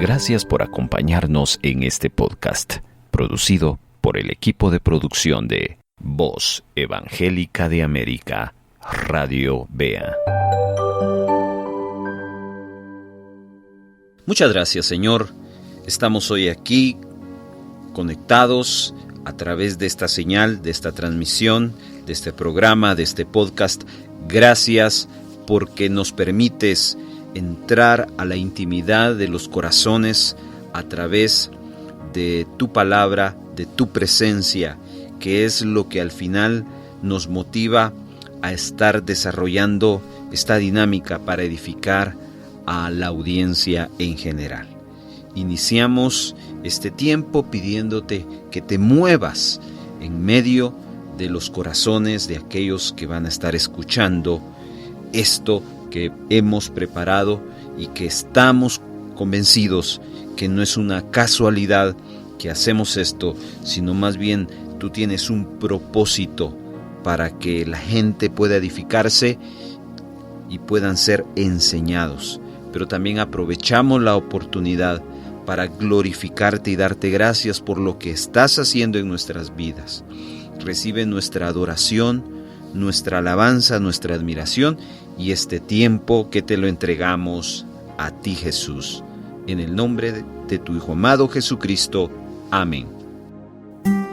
Gracias por acompañarnos en este podcast, producido por el equipo de producción de Voz Evangélica de América, Radio Bea. Muchas gracias, Señor. Estamos hoy aquí conectados a través de esta señal, de esta transmisión, de este programa, de este podcast. Gracias porque nos permites entrar a la intimidad de los corazones a través de tu palabra, de tu presencia, que es lo que al final nos motiva a estar desarrollando esta dinámica para edificar a la audiencia en general. Iniciamos este tiempo pidiéndote que te muevas en medio de los corazones de aquellos que van a estar escuchando esto que hemos preparado y que estamos convencidos que no es una casualidad que hacemos esto, sino más bien tú tienes un propósito para que la gente pueda edificarse y puedan ser enseñados. Pero también aprovechamos la oportunidad para glorificarte y darte gracias por lo que estás haciendo en nuestras vidas. Recibe nuestra adoración, nuestra alabanza, nuestra admiración y este tiempo que te lo entregamos a ti, Jesús. En el nombre de tu Hijo amado Jesucristo. Amén.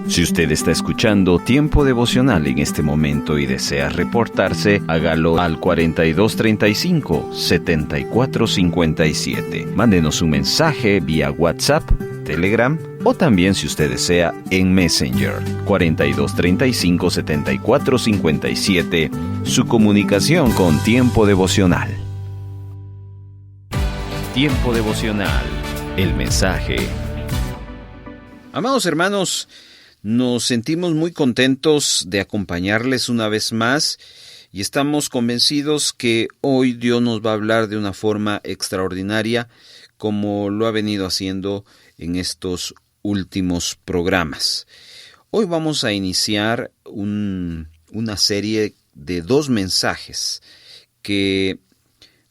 Si usted está escuchando Tiempo Devocional en este momento y desea reportarse, hágalo al 4235-7457. Mándenos un mensaje vía WhatsApp, Telegram o también, si usted desea, en Messenger. 4235-7457. Su comunicación con Tiempo Devocional. Tiempo Devocional. El mensaje. Amados hermanos, nos sentimos muy contentos de acompañarles una vez más y estamos convencidos que hoy Dios nos va a hablar de una forma extraordinaria como lo ha venido haciendo en estos últimos programas. Hoy vamos a iniciar una serie de 2 mensajes que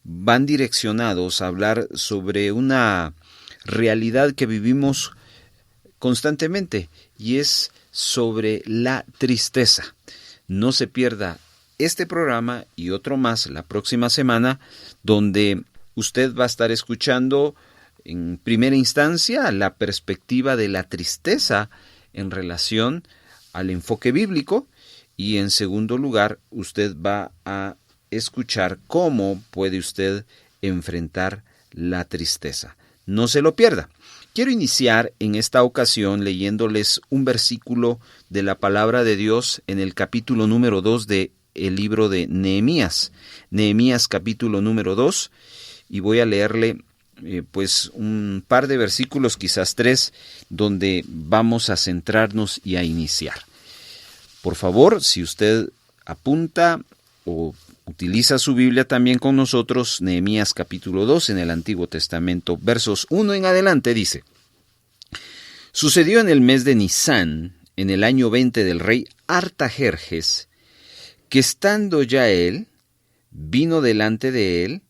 van direccionados a hablar sobre una realidad que vivimos constantemente y es sobre la tristeza. No se pierda este programa y otro más la próxima semana, donde usted va a estar escuchando en primera instancia la perspectiva de la tristeza en relación al enfoque bíblico y en segundo lugar usted va a escuchar cómo puede usted enfrentar la tristeza. No se lo pierda. Quiero iniciar en esta ocasión leyéndoles un versículo de la palabra de Dios en el capítulo número 2 del libro de Nehemías. Nehemías capítulo número 2, y voy a leerle un par de versículos, quizás 3, donde vamos a centrarnos y a iniciar. Por favor, si usted apunta o utiliza su Biblia también con nosotros, Nehemías capítulo 2 en el Antiguo Testamento, versos 1 en adelante, dice: Sucedió en el mes de Nisán, en el año 20 del rey Artajerjes, que estando ya él, vino delante de él,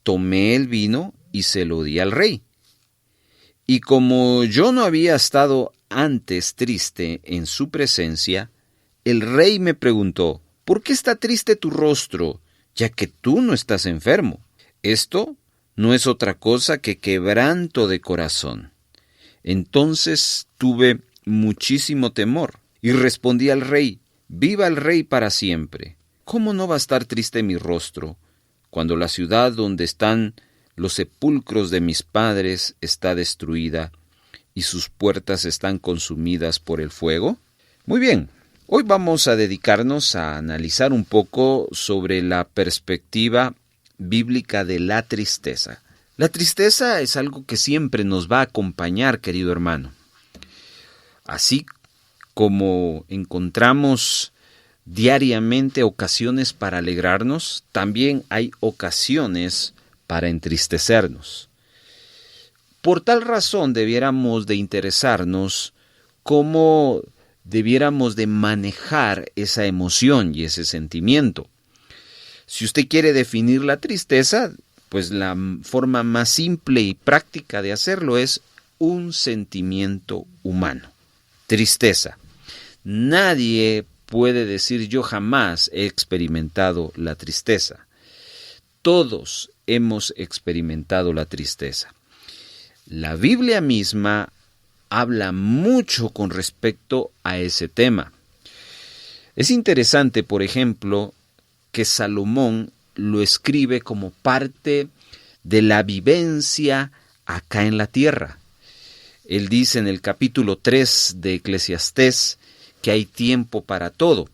tomé el vino y se lo di al rey. Y como yo no había estado antes triste en su presencia, el rey me preguntó: ¿por qué está triste tu rostro, ya que tú no estás enfermo? Esto no es otra cosa que quebranto de corazón. Entonces tuve muchísimo temor y respondí al rey: viva el rey para siempre. ¿Cómo no va a estar triste mi rostro cuando la ciudad donde están los sepulcros de mis padres está destruida y sus puertas están consumidas por el fuego? Muy bien, hoy vamos a dedicarnos a analizar un poco sobre la perspectiva bíblica de la tristeza. La tristeza es algo que siempre nos va a acompañar, querido hermano. Así como encontramos diariamente ocasiones para alegrarnos, también hay ocasiones para entristecernos. Por tal razón debiéramos de interesarnos cómo debiéramos de manejar esa emoción y ese sentimiento. Si usted quiere definir la tristeza, Pues la forma más simple y práctica de hacerlo es un sentimiento humano. Tristeza. Nadie puede decir yo jamás he experimentado la tristeza. Todos hemos experimentado la tristeza. La Biblia misma habla mucho con respecto a ese tema. Es interesante, por ejemplo, que Salomón lo escribe como parte de la vivencia acá en la tierra. Él dice en el capítulo 3 de Eclesiastés que hay tiempo para todo.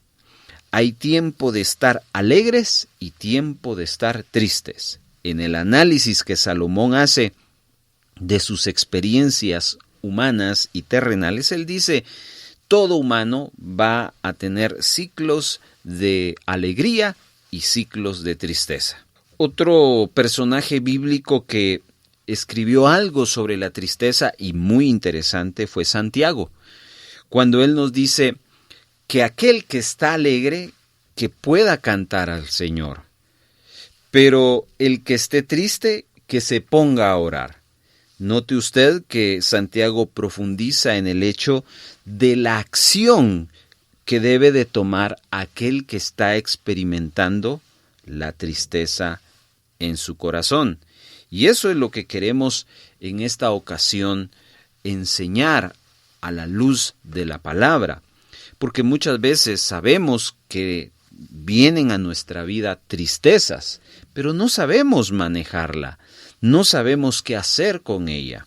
Hay tiempo de estar alegres y tiempo de estar tristes. En el análisis que Salomón hace de sus experiencias humanas y terrenales, él dice, todo humano va a tener ciclos de alegría y ciclos de tristeza. Otro personaje bíblico que escribió algo sobre la tristeza y muy interesante fue Santiago, cuando él nos dice que aquel que está alegre, que pueda cantar al Señor, pero el que esté triste, que se ponga a orar. Note usted que Santiago profundiza en el hecho de la acción que debe de tomar aquel que está experimentando la tristeza en su corazón. Y eso es lo que queremos en esta ocasión enseñar a la luz de la palabra, porque muchas veces sabemos que vienen a nuestra vida tristezas, pero no sabemos manejarla, no sabemos qué hacer con ella.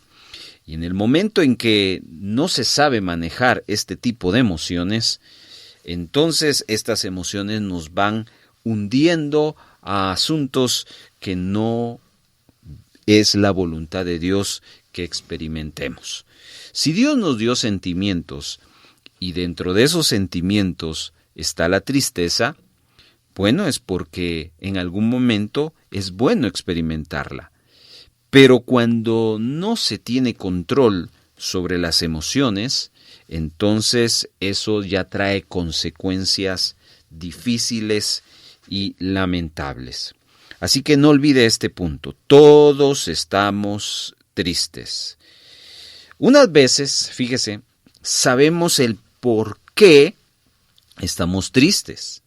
Y en el momento en que no se sabe manejar este tipo de emociones, entonces estas emociones nos van hundiendo a asuntos que no es la voluntad de Dios que experimentemos. Si Dios nos dio sentimientos y dentro de esos sentimientos está la tristeza, bueno, es porque en algún momento es bueno experimentarla. Pero cuando no se tiene control sobre las emociones, entonces eso ya trae consecuencias difíciles y lamentables. Así que no olvide este punto, todos estamos tristes. Unas veces, fíjese, sabemos el por qué estamos tristes.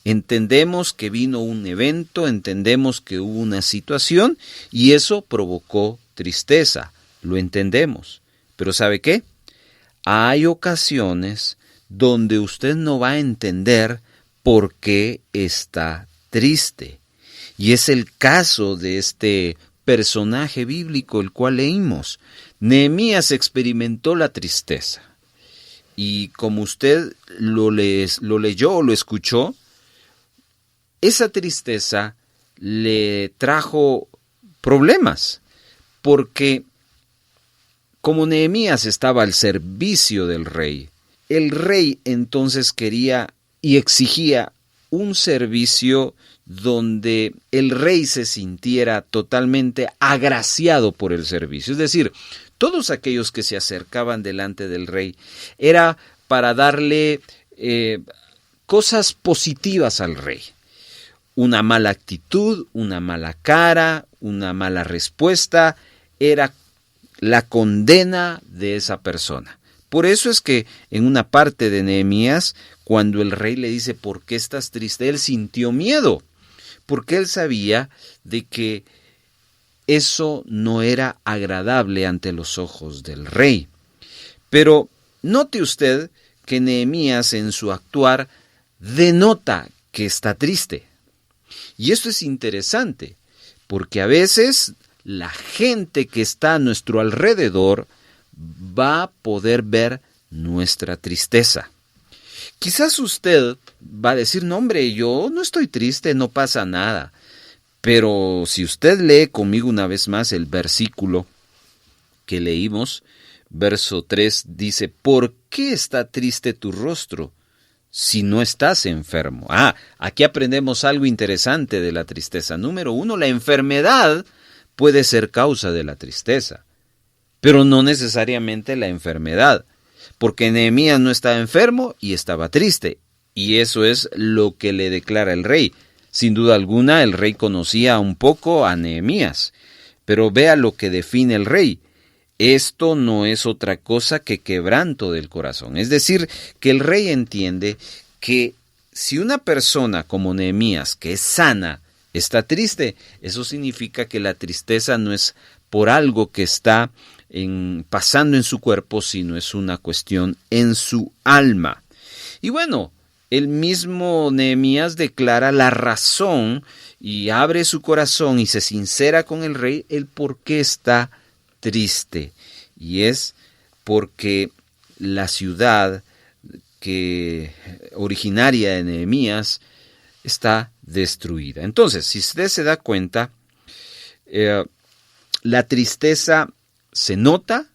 Entendemos que vino un evento, entendemos que hubo una situación y eso provocó tristeza, lo entendemos. Pero ¿sabe qué? Hay ocasiones donde usted no va a entender por qué está triste. Y es el caso de este personaje bíblico el cual leímos. Nehemías experimentó la tristeza. Y como usted lo leyó o lo escuchó, esa tristeza le trajo problemas, porque como Nehemías estaba al servicio del rey, el rey entonces quería y exigía un servicio donde el rey se sintiera totalmente agraciado por el servicio. Es decir, todos aquellos que se acercaban delante del rey era para darle cosas positivas al rey. Una mala actitud, una mala cara, una mala respuesta, era la condena de esa persona. Por eso es que en una parte de Nehemías, cuando el rey le dice, ¿por qué estás triste?, él sintió miedo, porque él sabía de que eso no era agradable ante los ojos del rey. Pero note usted que Nehemías en su actuar denota que está triste. Y esto es interesante, porque a veces la gente que está a nuestro alrededor va a poder ver nuestra tristeza. Quizás usted va a decir, no hombre, yo no estoy triste, no pasa nada. Pero si usted lee conmigo una vez más el versículo que leímos, verso 3 dice, ¿por qué está triste tu rostro si no estás enfermo? Aquí aprendemos algo interesante de la tristeza. Número 1, la enfermedad puede ser causa de la tristeza, pero no necesariamente la enfermedad, porque Nehemías no estaba enfermo y estaba triste, y eso es lo que le declara el rey. Sin duda alguna, el rey conocía un poco a Nehemías, pero vea lo que define el rey. Esto no es otra cosa que quebranto del corazón. Es decir, que el rey entiende que si una persona como Nehemías, que es sana, está triste, eso significa que la tristeza no es por algo que está pasando en su cuerpo, sino es una cuestión en su alma. Y bueno, el mismo Nehemías declara la razón y abre su corazón y se sincera con el rey el por qué está triste. Y es porque la ciudad originaria de Nehemías está destruida. Entonces, si usted se da cuenta, la tristeza se nota,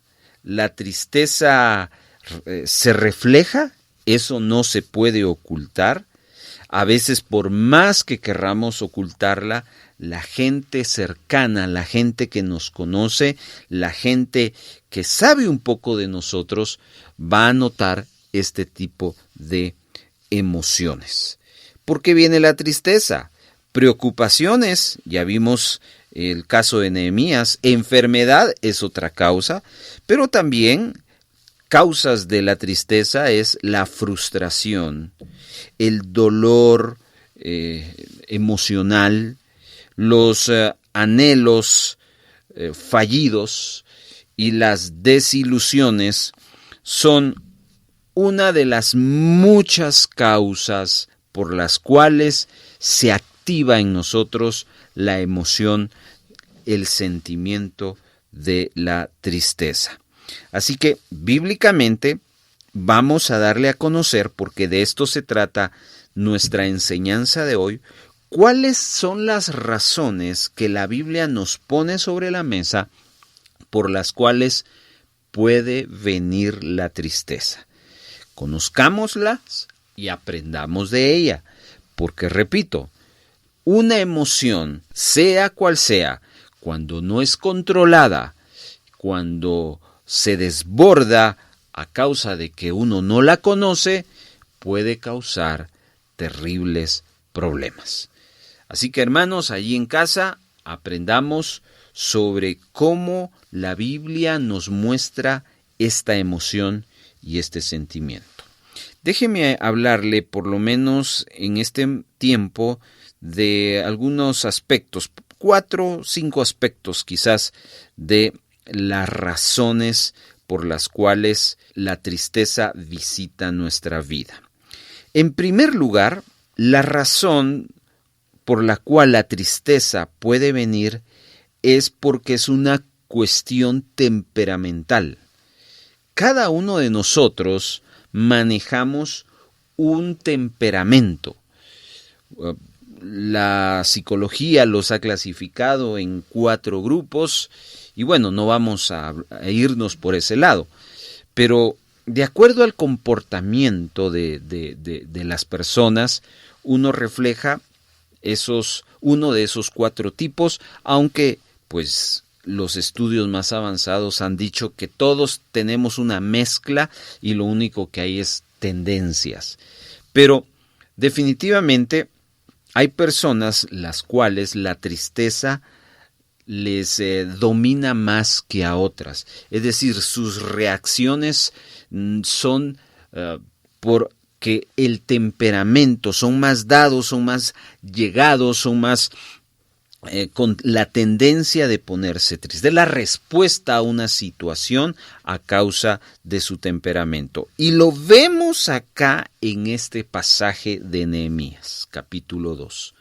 la tristeza se refleja, eso no se puede ocultar. A veces, por más que querramos ocultarla, la gente cercana, la gente que nos conoce, la gente que sabe un poco de nosotros, va a notar este tipo de emociones. ¿Por qué viene la tristeza? Preocupaciones, ya vimos el caso de Nehemías, enfermedad es otra causa, pero también causas de la tristeza es la frustración, el dolor emocional, los anhelos fallidos y las desilusiones son una de las muchas causas por las cuales se activa en nosotros la emoción, el sentimiento de la tristeza. Así que bíblicamente vamos a darle a conocer, porque de esto se trata nuestra enseñanza de hoy, cuáles son las razones que la Biblia nos pone sobre la mesa por las cuales puede venir la tristeza. Conozcámoslas y aprendamos de ella, porque repito, una emoción, sea cual sea, cuando no es controlada, cuando se desborda a causa de que uno no la conoce, puede causar terribles problemas. Así que, hermanos, allí en casa aprendamos sobre cómo la Biblia nos muestra esta emoción y este sentimiento. Déjeme hablarle, por lo menos en este tiempo, de algunos aspectos, 4 o 5 aspectos quizás, de las razones por las cuales la tristeza visita nuestra vida. En primer lugar, la razón por la cual la tristeza puede venir es porque es una cuestión temperamental. Cada uno de nosotros manejamos un temperamento. La psicología los ha clasificado en 4 grupos y bueno, no vamos a irnos por ese lado, pero de acuerdo al comportamiento de las personas, uno refleja uno de esos 4 tipos, aunque pues los estudios más avanzados han dicho que todos tenemos una mezcla y lo único que hay es tendencias. Pero definitivamente hay personas las cuales la tristeza les domina más que a otras. Es decir, sus reacciones son porque el temperamento, son más dados, son más llegados, son más con la tendencia de ponerse triste, la respuesta a una situación a causa de su temperamento. Y lo vemos acá en este pasaje de Nehemías, capítulo 2.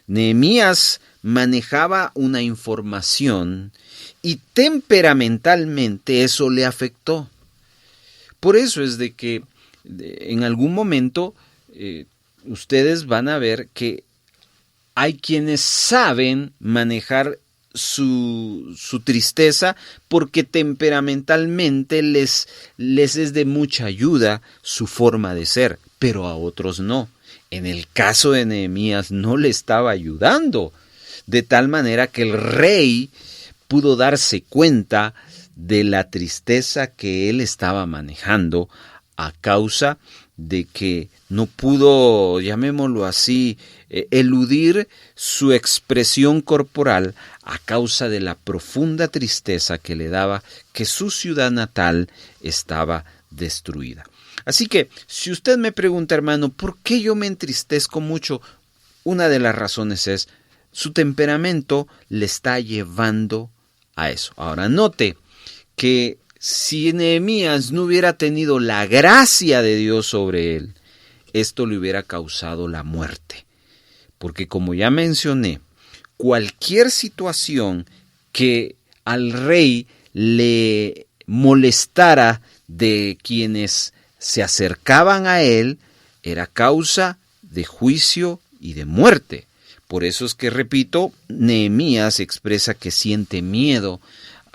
Nehemías manejaba una información y temperamentalmente eso le afectó. Por eso es de que en algún momento ustedes van a ver que hay quienes saben manejar su tristeza porque temperamentalmente les es de mucha ayuda su forma de ser, pero a otros no. En el caso de Nehemías no le estaba ayudando, de tal manera que el rey pudo darse cuenta de la tristeza que él estaba manejando a causa de que no pudo, llamémoslo así, eludir su expresión corporal a causa de la profunda tristeza que le daba que su ciudad natal estaba destruida. Así que, si usted me pregunta, hermano, ¿por qué yo me entristezco mucho? Una de las razones es, su temperamento le está llevando a eso. Ahora, note que si Nehemías no hubiera tenido la gracia de Dios sobre él, esto le hubiera causado la muerte. Porque como ya mencioné, cualquier situación que al rey le molestara de quienes se acercaban a él, era causa de juicio y de muerte. Por eso es que, repito, Nehemías expresa que siente miedo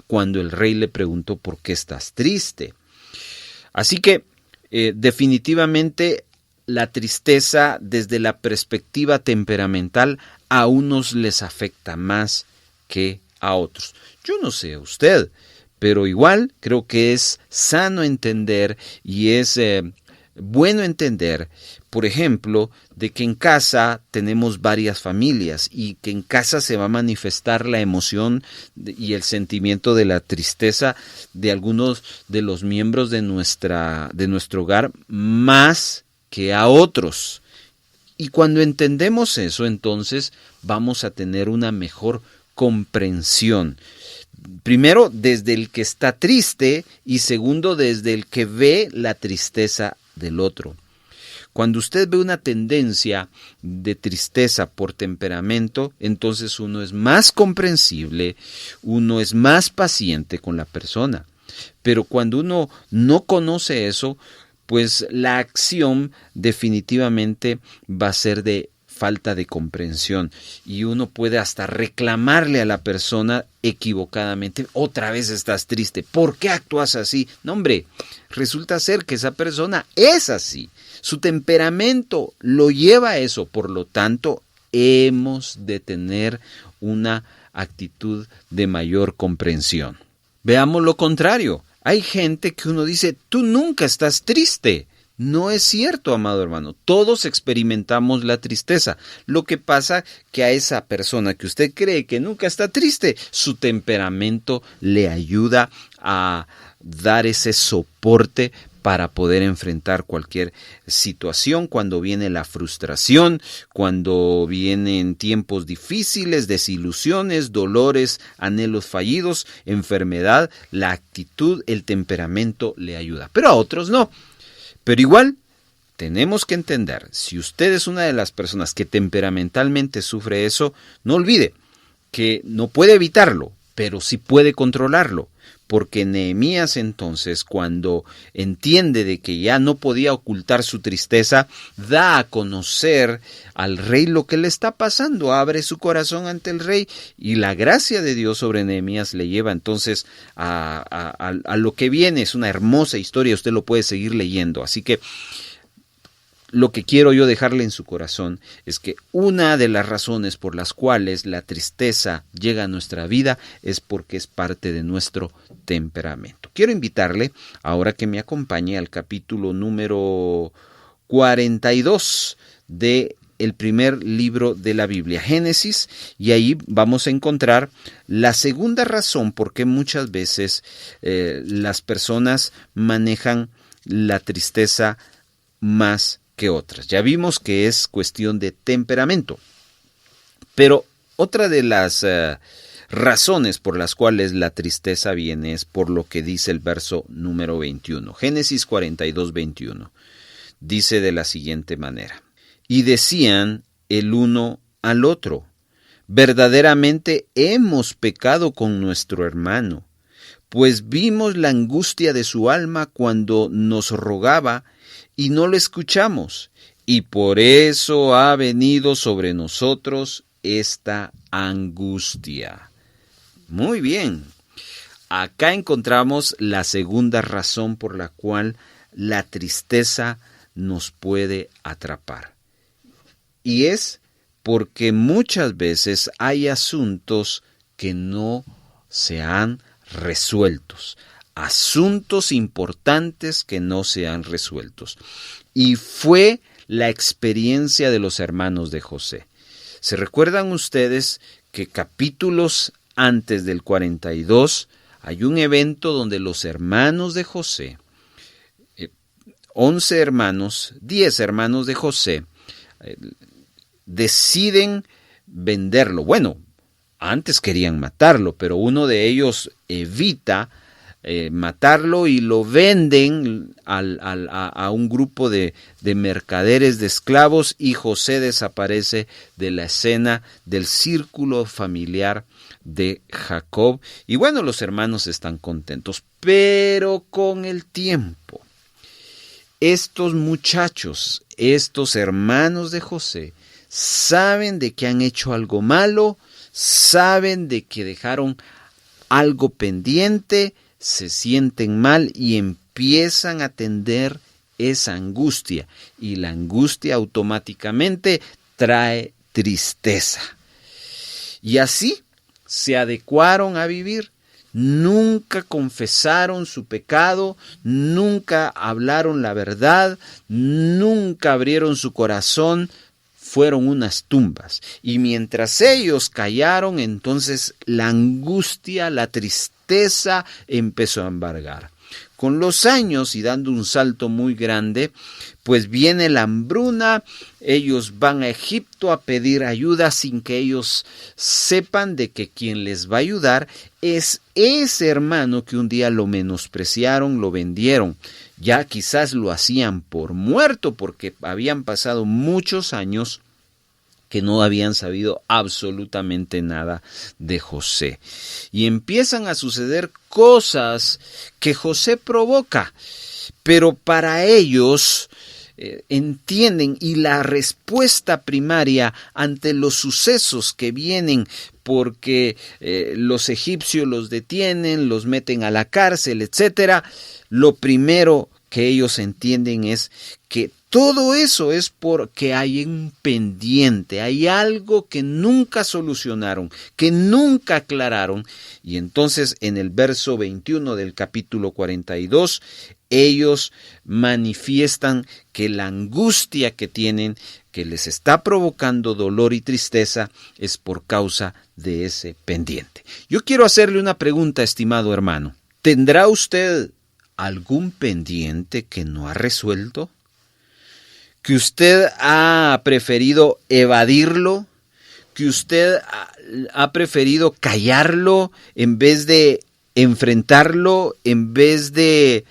cuando el rey le preguntó ¿por qué estás triste? Así que definitivamente la tristeza desde la perspectiva temperamental a unos les afecta más que a otros. Yo no sé a usted, pero igual creo que es sano entender y es bueno entender, por ejemplo, de que en casa tenemos varias familias y que en casa se va a manifestar la emoción y el sentimiento de la tristeza de algunos de los miembros de nuestro hogar más que a otros. Y cuando entendemos eso, entonces vamos a tener una mejor comprensión. Primero, desde el que está triste y segundo, desde el que ve la tristeza del otro. Cuando usted ve una tendencia de tristeza por temperamento, entonces uno es más comprensible, uno es más paciente con la persona. Pero cuando uno no conoce eso, pues la acción definitivamente va a ser de falta de comprensión y uno puede hasta reclamarle a la persona equivocadamente, otra vez estás triste, ¿por qué actúas así? No, hombre, resulta ser que esa persona es así, su temperamento lo lleva a eso, por lo tanto hemos de tener una actitud de mayor comprensión. Veamos lo contrario, hay gente que uno dice, tú nunca estás triste. No es cierto, amado hermano. Todos experimentamos la tristeza. Lo que pasa que a esa persona que usted cree que nunca está triste, su temperamento le ayuda a dar ese soporte para poder enfrentar cualquier situación, cuando viene la frustración, cuando vienen tiempos difíciles, desilusiones, dolores, anhelos fallidos, enfermedad, la actitud, el temperamento le ayuda. Pero a otros no. Pero igual, tenemos que entender, si usted es una de las personas que temperamentalmente sufre eso, no olvide que no puede evitarlo, pero sí puede controlarlo. Porque Nehemías entonces, cuando entiende de que ya no podía ocultar su tristeza, da a conocer al rey lo que le está pasando, abre su corazón ante el rey y la gracia de Dios sobre Nehemías le lleva entonces a lo que viene. Es una hermosa historia, usted lo puede seguir leyendo. Así que lo que quiero yo dejarle en su corazón es que una de las razones por las cuales la tristeza llega a nuestra vida es porque es parte de nuestro temperamento. Quiero invitarle ahora que me acompañe al capítulo número 42 de el primer libro de la Biblia, Génesis, y ahí vamos a encontrar la segunda razón por qué muchas veces las personas manejan la tristeza más que otras. Ya vimos que es cuestión de temperamento, pero otra de las razones por las cuales la tristeza viene es por lo que dice el verso número 21. Génesis 42, 21. Dice de la siguiente manera: y decían el uno al otro, verdaderamente hemos pecado con nuestro hermano, pues vimos la angustia de su alma cuando nos rogaba y no lo escuchamos, y por eso ha venido sobre nosotros esta angustia. Muy bien, acá encontramos la segunda razón por la cual la tristeza nos puede atrapar. Y es porque muchas veces hay asuntos que no se han resueltos. asuntos importantes que no se han resueltos. Y fue la experiencia de los hermanos de José. ¿Se recuerdan ustedes que capítulos antes del 42 hay un evento donde los hermanos de José, 10 hermanos de José, deciden venderlo? Bueno, antes querían matarlo, pero uno de ellos evita matarlo y lo venden a un grupo de mercaderes de esclavos, y José desaparece de la escena del círculo familiar de Jacob. Y bueno, los hermanos están contentos, pero con el tiempo, estos muchachos, estos hermanos de José, saben de que han hecho algo malo, saben de que dejaron algo pendiente, se sienten mal y empiezan a tener esa angustia. Y la angustia automáticamente trae tristeza. Y así se adecuaron a vivir. Nunca confesaron su pecado, nunca hablaron la verdad, nunca abrieron su corazón. Fueron unas tumbas. Y mientras ellos callaron, entonces la angustia, la tristeza empezó a embargar. Con los años, y dando un salto muy grande, pues viene la hambruna. Ellos van a Egipto a pedir ayuda sin que ellos sepan de que quien les va a ayudar es ese hermano que un día lo menospreciaron, lo vendieron. Ya quizás lo hacían por muerto, porque habían pasado muchos años que no habían sabido absolutamente nada de José. Y empiezan a suceder cosas que José provoca, pero para ellos entienden, y la respuesta primaria ante los sucesos que vienen, porque los egipcios los detienen, los meten a la cárcel, etc., lo primero que ellos entienden es que todo eso es porque hay un pendiente, hay algo que nunca solucionaron, que nunca aclararon. Y entonces en el verso 21 del capítulo 42, ellos manifiestan que la angustia que tienen, que les está provocando dolor y tristeza, es por causa de ese pendiente. Yo quiero hacerle una pregunta, estimado hermano. ¿Tendrá usted algún pendiente que no ha resuelto? ¿Que usted ha preferido evadirlo? ¿Que usted ha preferido callarlo en vez de enfrentarlo, en vez de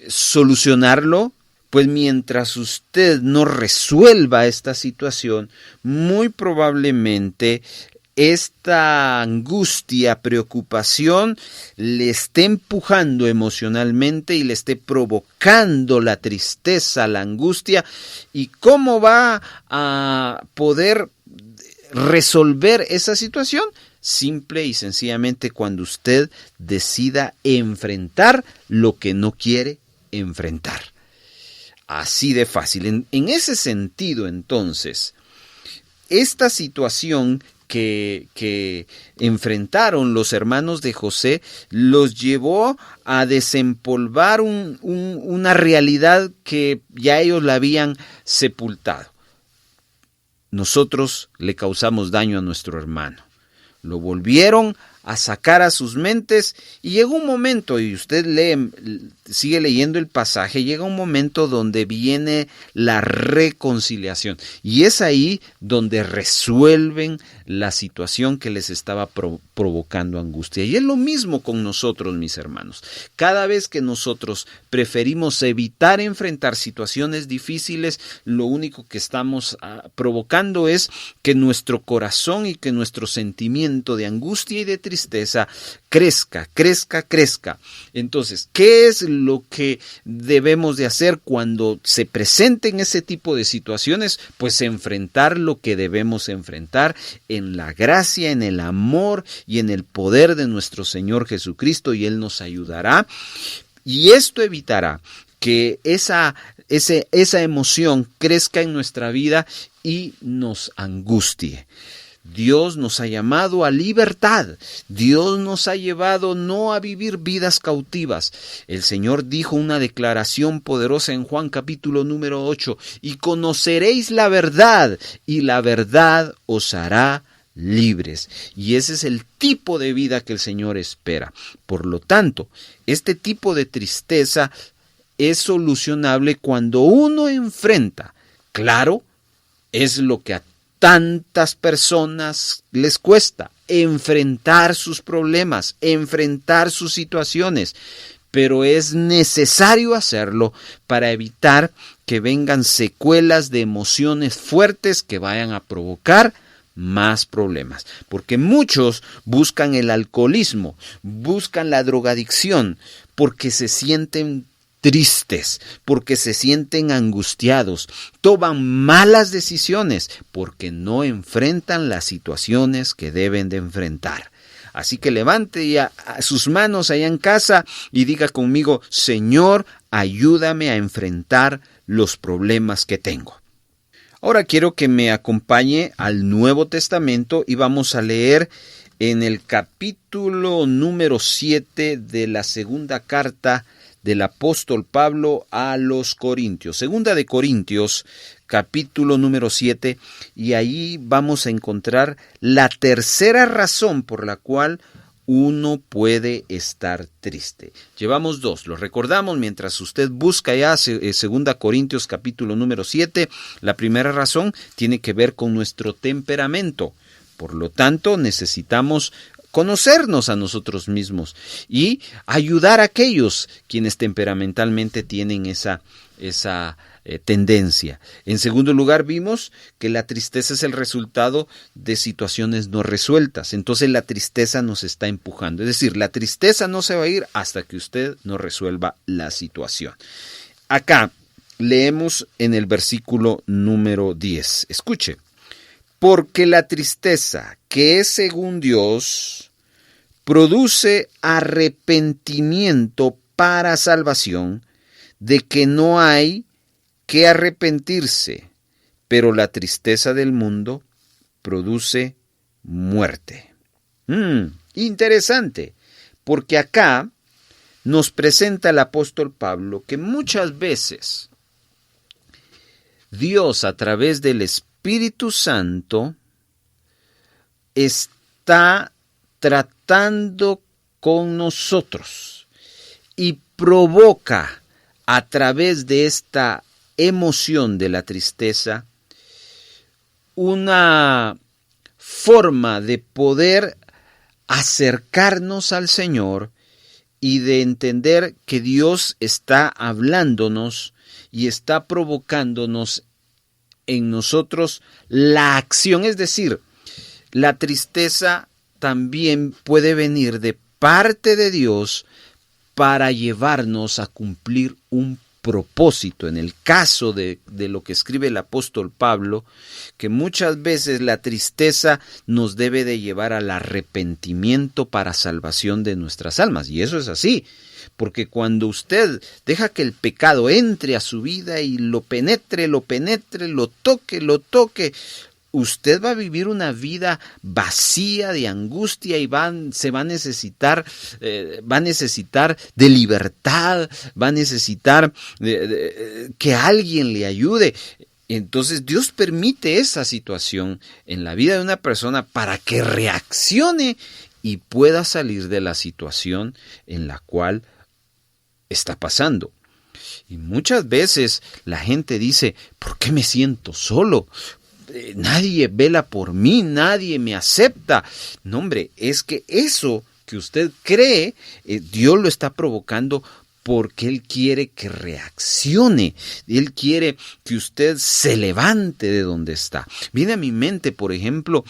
solucionarlo? Pues mientras usted no resuelva esta situación, muy probablemente esta angustia, preocupación, le esté empujando emocionalmente y le esté provocando la tristeza, la angustia. ¿Y cómo va a poder resolver esa situación? Simple y sencillamente cuando usted decida enfrentar lo que no quiere enfrentar. Así de fácil. En ese sentido, entonces, esta situación que enfrentaron los hermanos de José los llevó a desempolvar una realidad que ya ellos la habían sepultado. Nosotros le causamos daño a nuestro hermano. Lo volvieron a sacar a sus mentes, y llegó un momento, y usted sigue leyendo el pasaje, llega un momento donde viene la reconciliación, y es ahí donde resuelven la situación que les estaba provocando angustia. Y es lo mismo con nosotros, mis hermanos. Cada vez que nosotros preferimos evitar enfrentar situaciones difíciles, lo único que estamos provocando es que nuestro corazón y que nuestro sentimiento de angustia y de tristeza crezca. Entonces, ¿qué es lo que debemos de hacer cuando se presenten ese tipo de situaciones? Pues enfrentar lo que debemos enfrentar en la gracia, en el amor y en el poder de nuestro Señor Jesucristo, y Él nos ayudará. Y esto evitará que esa emoción crezca en nuestra vida y nos angustie. Dios nos ha llamado a libertad. Dios nos ha llevado no a vivir vidas cautivas. El Señor dijo una declaración poderosa en Juan capítulo número 8, y conoceréis la verdad, y la verdad os hará libres. Y ese es el tipo de vida que el Señor espera. Por lo tanto, este tipo de tristeza es solucionable cuando uno enfrenta. Claro, es lo que a tantas personas les cuesta, enfrentar sus problemas, enfrentar sus situaciones, pero es necesario hacerlo para evitar que vengan secuelas de emociones fuertes que vayan a provocar más problemas. Porque muchos buscan el alcoholismo, buscan la drogadicción, porque se sienten tristes, porque se sienten angustiados, toman malas decisiones porque no enfrentan las situaciones que deben de enfrentar. Así que levante ya sus manos allá en casa y diga conmigo: Señor, ayúdame a enfrentar los problemas que tengo. Ahora quiero que me acompañe al Nuevo Testamento y vamos a leer en el capítulo número 7 de la segunda carta del apóstol Pablo a los Corintios. Segunda de Corintios, capítulo número 7, y ahí vamos a encontrar la tercera razón por la cual uno puede estar triste. Llevamos dos, lo recordamos mientras usted busca ya Segunda Corintios capítulo número 7. La primera razón tiene que ver con nuestro temperamento. Por lo tanto, necesitamos conocernos a nosotros mismos y ayudar a aquellos quienes temperamentalmente tienen esa tendencia. En segundo lugar, vimos que la tristeza es el resultado de situaciones no resueltas. Entonces la tristeza nos está empujando. Es decir, la tristeza no se va a ir hasta que usted no resuelva la situación. Acá leemos en el versículo número 10. Escuche. Porque la tristeza, que es según Dios, produce arrepentimiento para salvación, de que no hay que arrepentirse, pero la tristeza del mundo produce muerte. Interesante, porque acá nos presenta el apóstol Pablo que muchas veces Dios, a través del Espíritu Santo, está tratando con nosotros y provoca a través de esta emoción de la tristeza una forma de poder acercarnos al Señor y de entender que Dios está hablándonos y está provocándonos en nosotros la acción. Es decir, la tristeza también puede venir de parte de Dios para llevarnos a cumplir un propósito. En el caso de lo que escribe el apóstol Pablo, que muchas veces la tristeza nos debe de llevar al arrepentimiento para salvación de nuestras almas. Y eso es así, porque cuando usted deja que el pecado entre a su vida y lo penetre, lo toque, usted va a vivir una vida vacía de angustia y va a necesitar de libertad, va a necesitar que alguien le ayude. Entonces Dios permite esa situación en la vida de una persona para que reaccione y pueda salir de la situación en la cual está pasando. Y muchas veces la gente dice: ¿por qué me siento solo? Nadie vela por mí, nadie me acepta. No, hombre, es que eso que usted cree, Dios lo está provocando porque Él quiere que reaccione. Él quiere que usted se levante de donde está. Viene a mi mente, por ejemplo,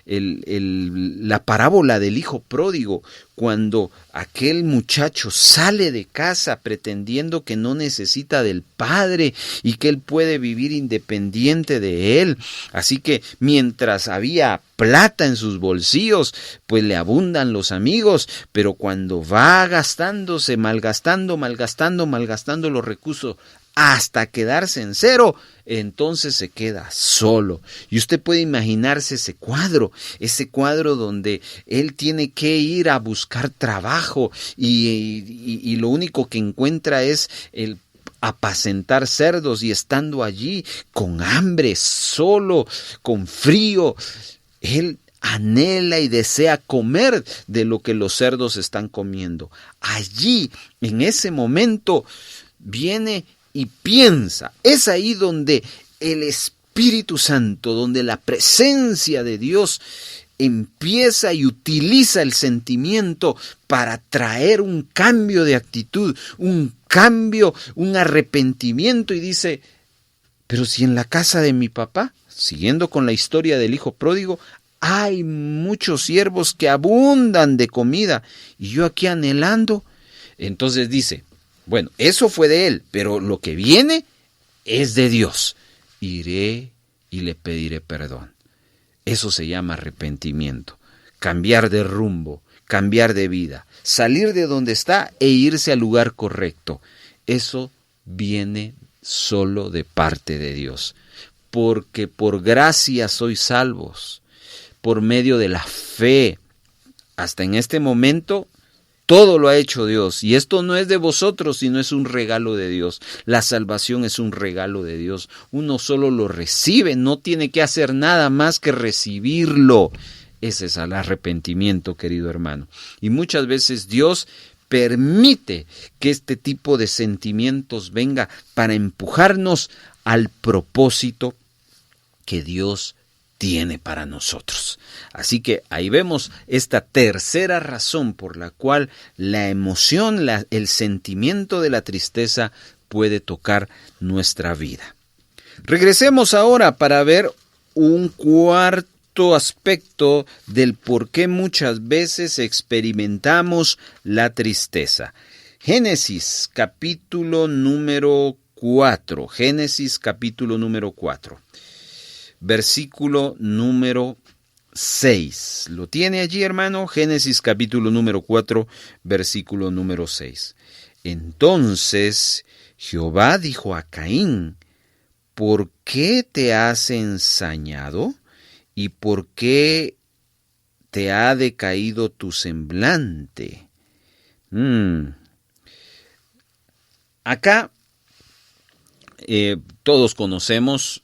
la parábola del hijo pródigo, cuando aquel muchacho sale de casa pretendiendo que no necesita del padre y que él puede vivir independiente de él. Así que mientras había plata en sus bolsillos, pues le abundan los amigos, pero cuando va gastándose, malgastando los recursos hasta quedarse en cero, entonces se queda solo. Y usted puede imaginarse ese cuadro donde él tiene que ir a buscar trabajo y lo único que encuentra es el apacentar cerdos, y estando allí con hambre, solo, con frío, él anhela y desea comer de lo que los cerdos están comiendo. Allí, en ese momento, viene y piensa. Es ahí donde el Espíritu Santo, donde la presencia de Dios empieza y utiliza el sentimiento para traer un cambio de actitud, un cambio, un arrepentimiento, y dice: pero si en la casa de mi papá, siguiendo con la historia del hijo pródigo, hay muchos siervos que abundan de comida, y yo aquí anhelando. Entonces dice: bueno, eso fue de él, pero lo que viene es de Dios. Iré y le pediré perdón. Eso se llama arrepentimiento. Cambiar de rumbo, cambiar de vida, salir de donde está e irse al lugar correcto. Eso viene solo de parte de Dios. Porque por gracia sois salvos, por medio de la fe. Hasta en este momento, todo lo ha hecho Dios, y esto no es de vosotros, sino es un regalo de Dios. La salvación es un regalo de Dios. Uno solo lo recibe, no tiene que hacer nada más que recibirlo. Ese es el arrepentimiento, querido hermano. Y muchas veces Dios permite que este tipo de sentimientos venga para empujarnos al propósito que Dios tiene para nosotros. Así que ahí vemos esta tercera razón por la cual la emoción, el sentimiento de la tristeza puede tocar nuestra vida. Regresemos ahora para ver un cuarto aspecto del por qué muchas veces experimentamos la tristeza. Génesis capítulo número 4. Génesis capítulo número 4. Versículo número 6. ¿Lo tiene allí, hermano? Génesis capítulo número 4, versículo número 6. Entonces Jehová dijo a Caín: ¿por qué te has ensañado? ¿Y por qué te ha decaído tu semblante? Acá todos conocemos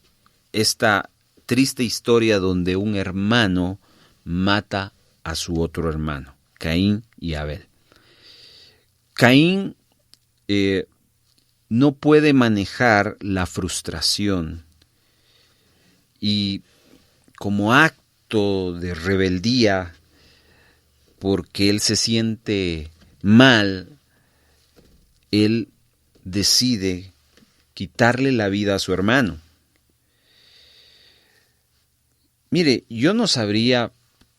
esta triste historia donde un hermano mata a su otro hermano, Caín y Abel. Caín no puede manejar la frustración, y como acto de rebeldía, porque él se siente mal, él decide quitarle la vida a su hermano. Mire, yo no sabría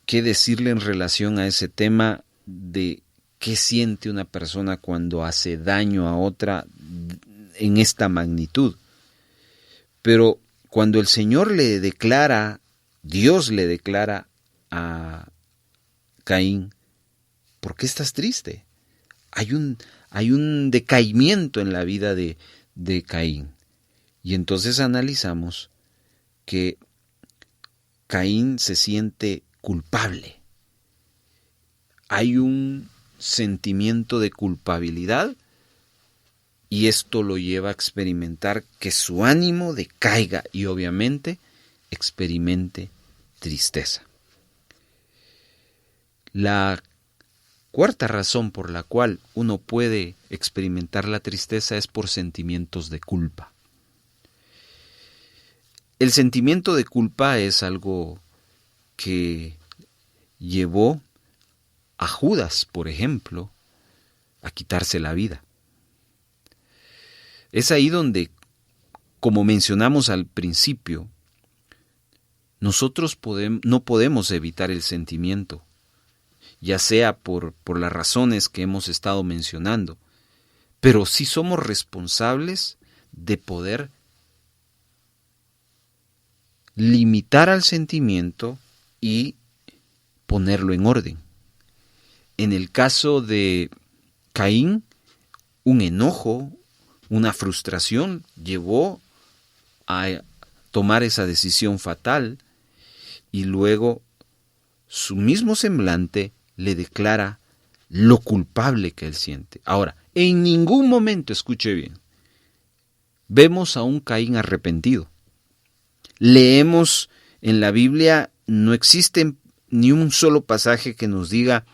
qué decirle en relación a ese tema de qué siente una persona cuando hace daño a otra en esta magnitud. Pero cuando el Señor le declara, Dios le declara a Caín: ¿por qué estás triste? Hay un decaimiento en la vida de Caín. Y entonces analizamos que Caín se siente culpable. Hay un sentimiento de culpabilidad, y esto lo lleva a experimentar que su ánimo decaiga y obviamente experimente tristeza. La cuarta razón por la cual uno puede experimentar la tristeza es por sentimientos de culpa. El sentimiento de culpa es algo que llevó a Judas, por ejemplo, a quitarse la vida. Es ahí donde, como mencionamos al principio, nosotros no podemos evitar el sentimiento, ya sea por las razones que hemos estado mencionando, pero sí somos responsables de poder limitar al sentimiento y ponerlo en orden. En el caso de Caín, un enojo Una frustración llevó a tomar esa decisión fatal y luego su mismo semblante le declara lo culpable que él siente. Ahora, en ningún momento, escuche bien, vemos a un Caín arrepentido. Leemos en la Biblia, no existe ni un solo pasaje que nos diga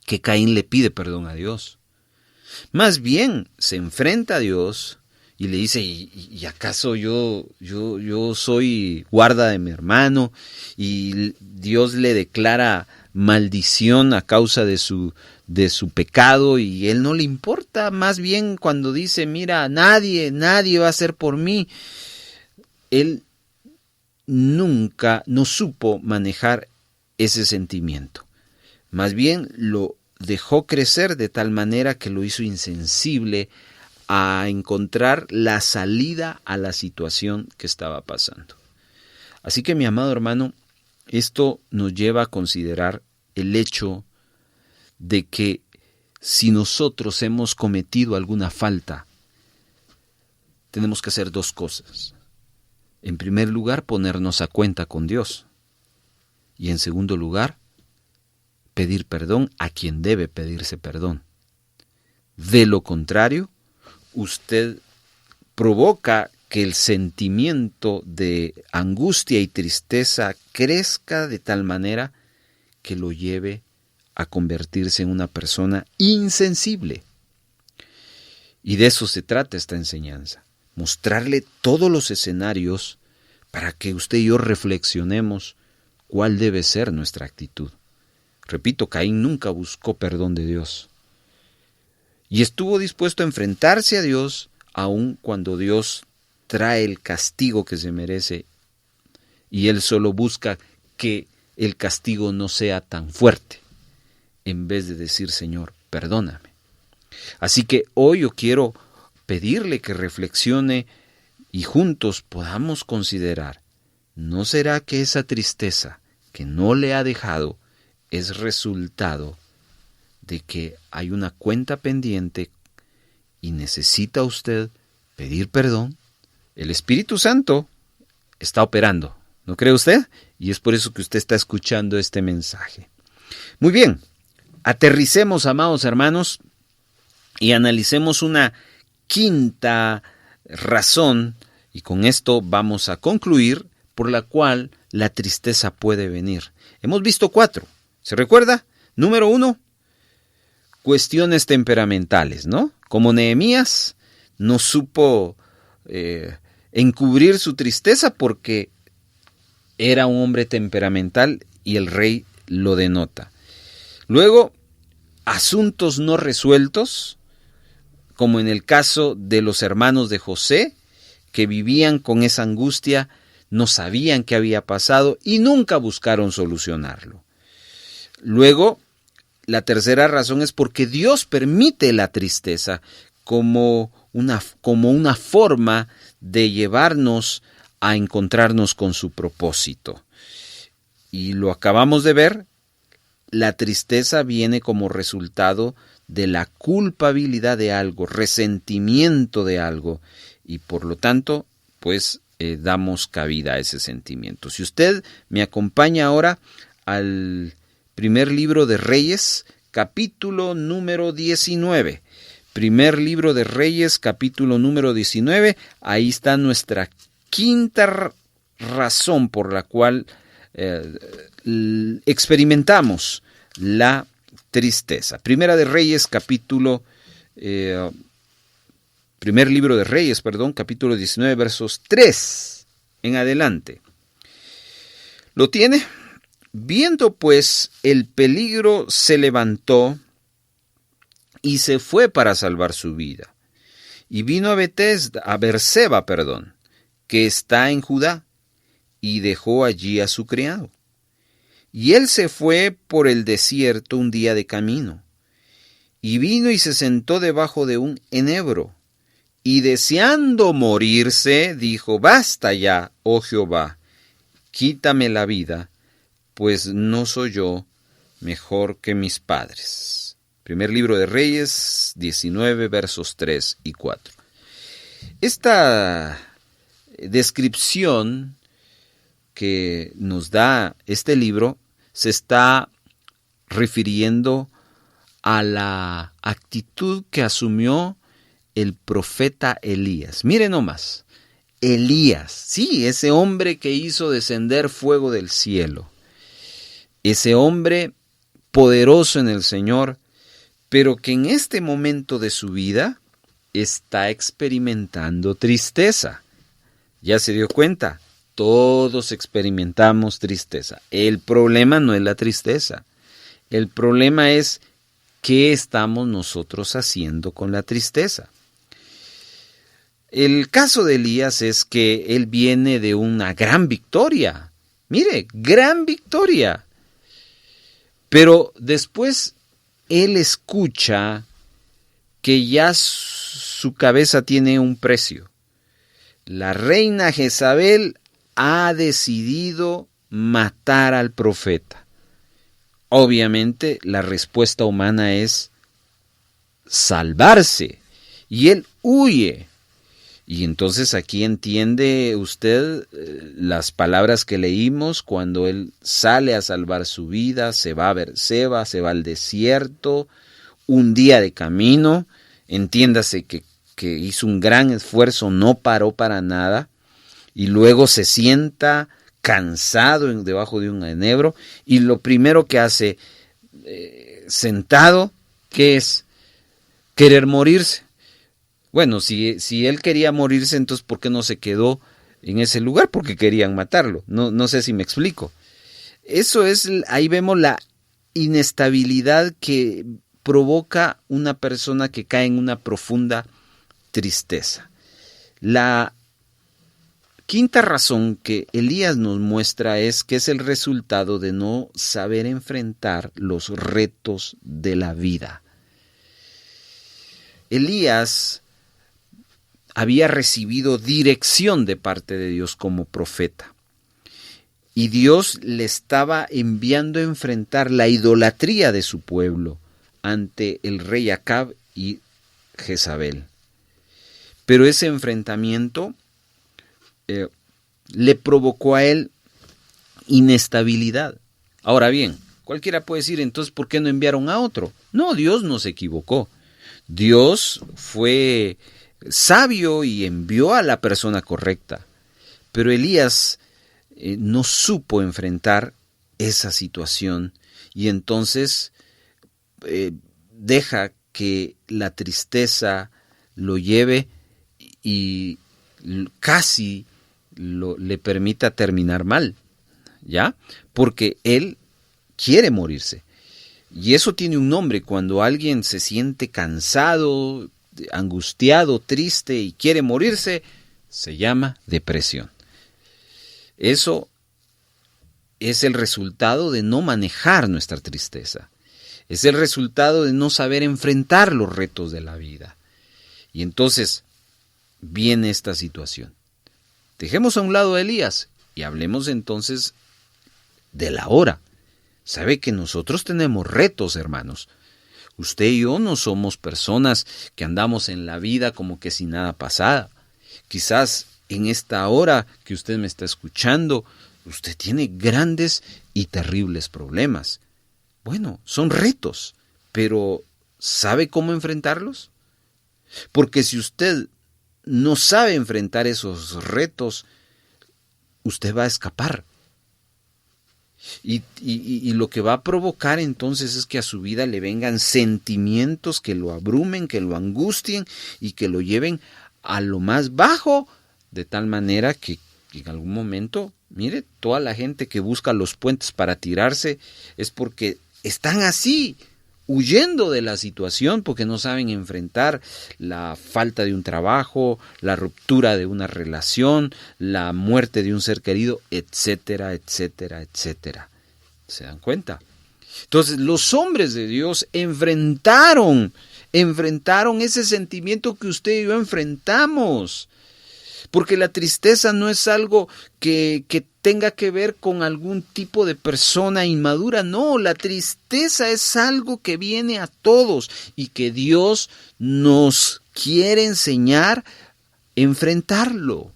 que Caín le pide perdón a Dios. Más bien se enfrenta a Dios y le dice, ¿y acaso yo soy guarda de mi hermano? Y Dios le declara maldición a causa de su pecado y él no le importa. Más bien cuando dice, mira, nadie va a hacer por mí, él nunca no supo manejar ese sentimiento. Más bien lo dejó crecer de tal manera que lo hizo insensible a encontrar la salida a la situación que estaba pasando. Así que, mi amado hermano, esto nos lleva a considerar el hecho de que si nosotros hemos cometido alguna falta, tenemos que hacer dos cosas. En primer lugar, ponernos a cuenta con Dios. Y en segundo lugar, pedir perdón a quien debe pedirse perdón. De lo contrario, usted provoca que el sentimiento de angustia y tristeza crezca de tal manera que lo lleve a convertirse en una persona insensible. Y de eso se trata esta enseñanza, mostrarle todos los escenarios para que usted y yo reflexionemos cuál debe ser nuestra actitud. Repito, Caín nunca buscó perdón de Dios. Y estuvo dispuesto a enfrentarse a Dios aun cuando Dios trae el castigo que se merece y él solo busca que el castigo no sea tan fuerte en vez de decir, Señor, perdóname. Así que hoy yo quiero pedirle que reflexione y juntos podamos considerar, ¿no será que esa tristeza que no le ha dejado es resultado de que hay una cuenta pendiente y necesita usted pedir perdón? El Espíritu Santo está operando, ¿no cree usted? Y es por eso que usted está escuchando este mensaje. Muy bien, aterricemos, amados hermanos, y analicemos una quinta razón, y con esto vamos a concluir, por la cual la tristeza puede venir. Hemos visto 4, ¿se recuerda? Número 1, cuestiones temperamentales, ¿no? Como Nehemías no supo encubrir su tristeza porque era un hombre temperamental y el rey lo denota. Luego, asuntos no resueltos, como en el caso de los hermanos de José, que vivían con esa angustia, no sabían qué había pasado y nunca buscaron solucionarlo. Luego, la tercera razón es porque Dios permite la tristeza como una forma de llevarnos a encontrarnos con su propósito. Y lo acabamos de ver, la tristeza viene como resultado de la culpabilidad de algo, resentimiento de algo, y por lo tanto, pues damos cabida a ese sentimiento. Si usted me acompaña ahora al primer libro de Reyes, capítulo número 19. Primer libro de Reyes, capítulo número 19. Ahí está nuestra quinta razón por la cual experimentamos la tristeza. Primera de Reyes, primer libro de Reyes, capítulo 19, versos 3 en adelante. ¿Lo tiene? Viendo pues el peligro, se levantó y se fue para salvar su vida. Y vino a Berseba, que está en Judá, y dejó allí a su criado. Y él se fue por el desierto un día de camino, y vino y se sentó debajo de un enebro, y deseando morirse, dijo, basta ya, oh Jehová, quítame la vida, pues no soy yo mejor que mis padres. Primer libro de Reyes, 19, versos 3 y 4. Esta descripción que nos da este libro se está refiriendo a la actitud que asumió el profeta Elías. Mire nomás, Elías, sí, ese hombre que hizo descender fuego del cielo, ese hombre poderoso en el Señor, pero que en este momento de su vida está experimentando tristeza. ¿Ya se dio cuenta? Todos experimentamos tristeza. El problema no es la tristeza. El problema es qué estamos nosotros haciendo con la tristeza. El caso de Elías es que él viene de una gran victoria. Mire, gran victoria. Pero después él escucha que ya su cabeza tiene un precio. La reina Jezabel ha decidido matar al profeta. Obviamente la respuesta humana es salvarse. Y él huye. Y entonces aquí entiende usted las palabras que leímos cuando él sale a salvar su vida, se va a Berseba, se va al desierto, un día de camino, entiéndase que hizo un gran esfuerzo, no paró para nada, y luego se sienta cansado debajo de un enebro, y lo primero que hace sentado, ¿qué es? Querer morirse. Bueno, si él quería morirse, entonces ¿por qué no se quedó en ese lugar? Porque querían matarlo. No sé si me explico. Eso es, ahí vemos la inestabilidad que provoca una persona que cae en una profunda tristeza. La quinta razón que Elías nos muestra es que es el resultado de no saber enfrentar los retos de la vida. Elías había recibido dirección de parte de Dios como profeta. Y Dios le estaba enviando a enfrentar la idolatría de su pueblo ante el rey Acab y Jezabel. Pero ese enfrentamiento le provocó a él inestabilidad. Ahora bien, cualquiera puede decir, entonces, ¿por qué no enviaron a otro? No, Dios no se equivocó. Dios fue sabio y envió a la persona correcta. Pero Elías no supo enfrentar esa situación y entonces deja que la tristeza lo lleve y casi le permita terminar mal, ¿ya? Porque él quiere morirse. Y eso tiene un nombre, cuando alguien se siente cansado, angustiado, triste y quiere morirse, se llama depresión. Eso es el resultado de no manejar nuestra tristeza. Es el resultado de no saber enfrentar los retos de la vida. Y entonces viene esta situación. Dejemos a un lado a Elías y hablemos entonces de la hora. Sabe que nosotros tenemos retos, hermanos. Usted y yo no somos personas que andamos en la vida como que sin nada pasada. Quizás en esta hora que usted me está escuchando, usted tiene grandes y terribles problemas. Bueno, son retos, pero ¿sabe cómo enfrentarlos? Porque si usted no sabe enfrentar esos retos, usted va a escapar. Y lo que va a provocar entonces es que a su vida le vengan sentimientos que lo abrumen, que lo angustien y que lo lleven a lo más bajo, de tal manera que en algún momento, mire, toda la gente que busca los puentes para tirarse es porque están así, huyendo de la situación, porque no saben enfrentar la falta de un trabajo, la ruptura de una relación, la muerte de un ser querido, etcétera, etcétera, etcétera. ¿Se dan cuenta? Entonces, los hombres de Dios enfrentaron ese sentimiento que usted y yo enfrentamos. Porque la tristeza no es algo que tenga que ver con algún tipo de persona inmadura. No, la tristeza es algo que viene a todos y que Dios nos quiere enseñar enfrentarlo.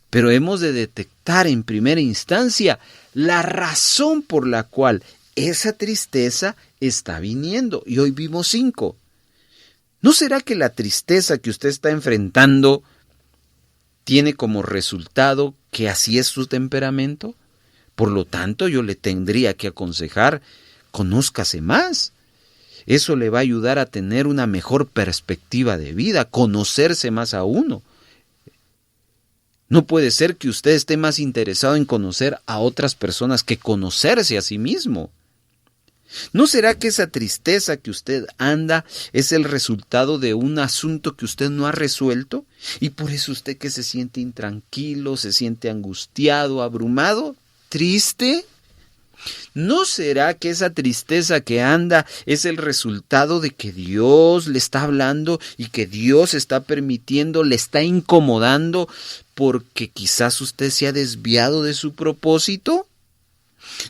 Pero hemos de detectar en primera instancia la razón por la cual esa tristeza está viniendo. Y hoy vimos 5. ¿No será que la tristeza que usted está enfrentando tiene como resultado que así es su temperamento? Por lo tanto, yo le tendría que aconsejar, conózcase más. Eso le va a ayudar a tener una mejor perspectiva de vida, conocerse más a uno. No puede ser que usted esté más interesado en conocer a otras personas que conocerse a sí mismo. ¿No será que esa tristeza que usted anda es el resultado de un asunto que usted no ha resuelto? Y por eso usted que se siente intranquilo, se siente angustiado, abrumado, triste. ¿No será que esa tristeza que anda es el resultado de que Dios le está hablando y que Dios está permitiendo, le está incomodando porque quizás usted se ha desviado de su propósito?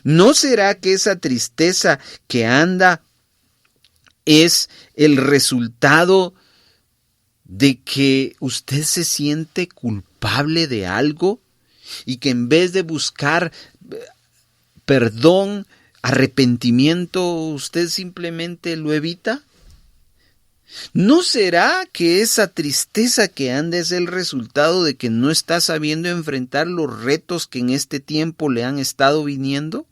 ¿No será que esa tristeza que anda es el resultado de que usted se siente culpable de algo y que en vez de buscar perdón, arrepentimiento, usted simplemente lo evita? ¿No será que esa tristeza que anda es el resultado de que no está sabiendo enfrentar los retos que en este tiempo le han estado viniendo?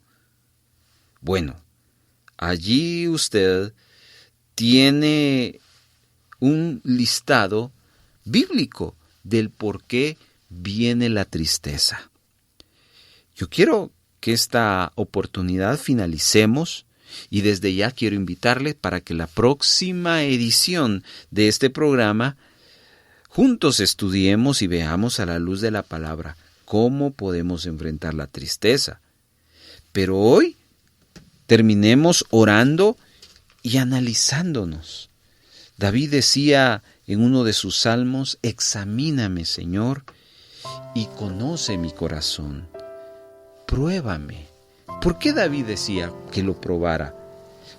Bueno, allí usted tiene un listado bíblico del por qué viene la tristeza. Yo quiero que esta oportunidad finalicemos y desde ya quiero invitarle para que la próxima edición de este programa juntos estudiemos y veamos a la luz de la palabra cómo podemos enfrentar la tristeza. Pero hoy terminemos orando y analizándonos. David decía en uno de sus salmos: examíname, Señor, y conoce mi corazón. Pruébame. ¿Por qué David decía que lo probara?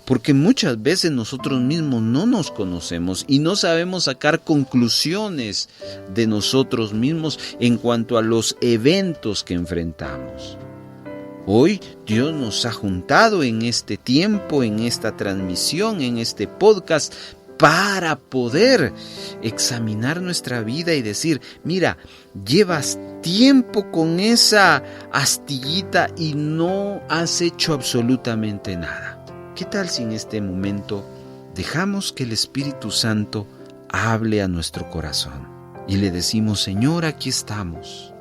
Porque muchas veces nosotros mismos no nos conocemos y no sabemos sacar conclusiones de nosotros mismos en cuanto a los eventos que enfrentamos. Hoy Dios nos ha juntado en este tiempo, en esta transmisión, en este podcast, para poder examinar nuestra vida y decir: mira, llevas tiempo con esa astillita y no has hecho absolutamente nada. ¿Qué tal si en este momento dejamos que el Espíritu Santo hable a nuestro corazón y le decimos: Señor, aquí estamos.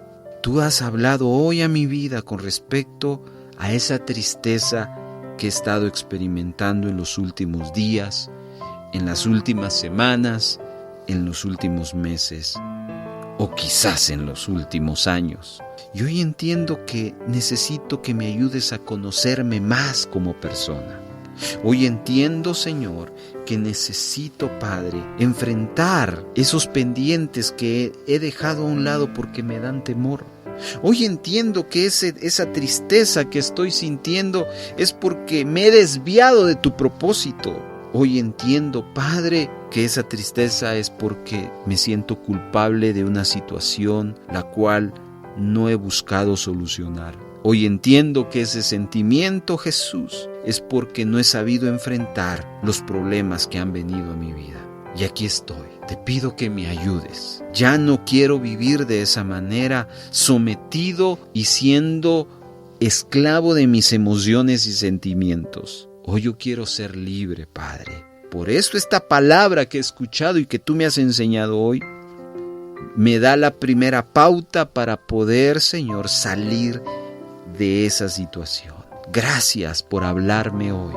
Tú has hablado hoy a mi vida con respecto a esa tristeza que he estado experimentando en los últimos días, en las últimas semanas, en los últimos meses o quizás en los últimos años. Y hoy entiendo que necesito que me ayudes a conocerme más como persona. Hoy entiendo, Señor, que necesito, Padre, enfrentar esos pendientes que he dejado a un lado porque me dan temor. Hoy entiendo que esa tristeza que estoy sintiendo es porque me he desviado de tu propósito. Hoy entiendo, Padre, que esa tristeza es porque me siento culpable de una situación la cual no he buscado solucionar. Hoy entiendo que ese sentimiento, Jesús, es porque no he sabido enfrentar los problemas que han venido a mi vida. Y aquí estoy. Te pido que me ayudes. Ya no quiero vivir de esa manera, sometido y siendo esclavo de mis emociones y sentimientos. Hoy yo quiero ser libre, Padre. Por eso esta palabra que he escuchado y que tú me has enseñado hoy me da la primera pauta para poder, Señor, salir de esa situación. Gracias por hablarme hoy.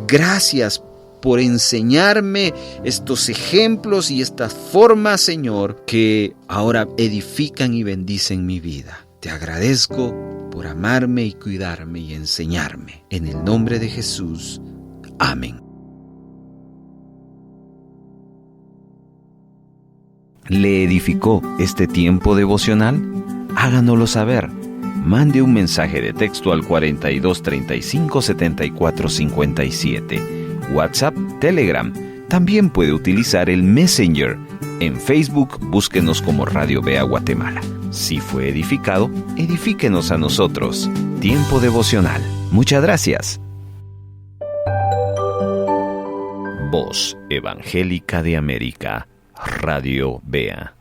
Gracias por enseñarme estos ejemplos y estas formas, Señor, que ahora edifican y bendicen mi vida. Te agradezco por amarme y cuidarme y enseñarme. En el nombre de Jesús. Amén. ¿Le edificó este tiempo devocional? Háganoslo saber. Mande un mensaje de texto al 42 35 74 57. WhatsApp, Telegram. También puede utilizar el Messenger En Facebook, búsquenos como Radio Bea Guatemala. Si fue edificado, edifíquenos a nosotros. Tiempo devocional. Muchas gracias. Voz Evangélica de América, Radio Bea.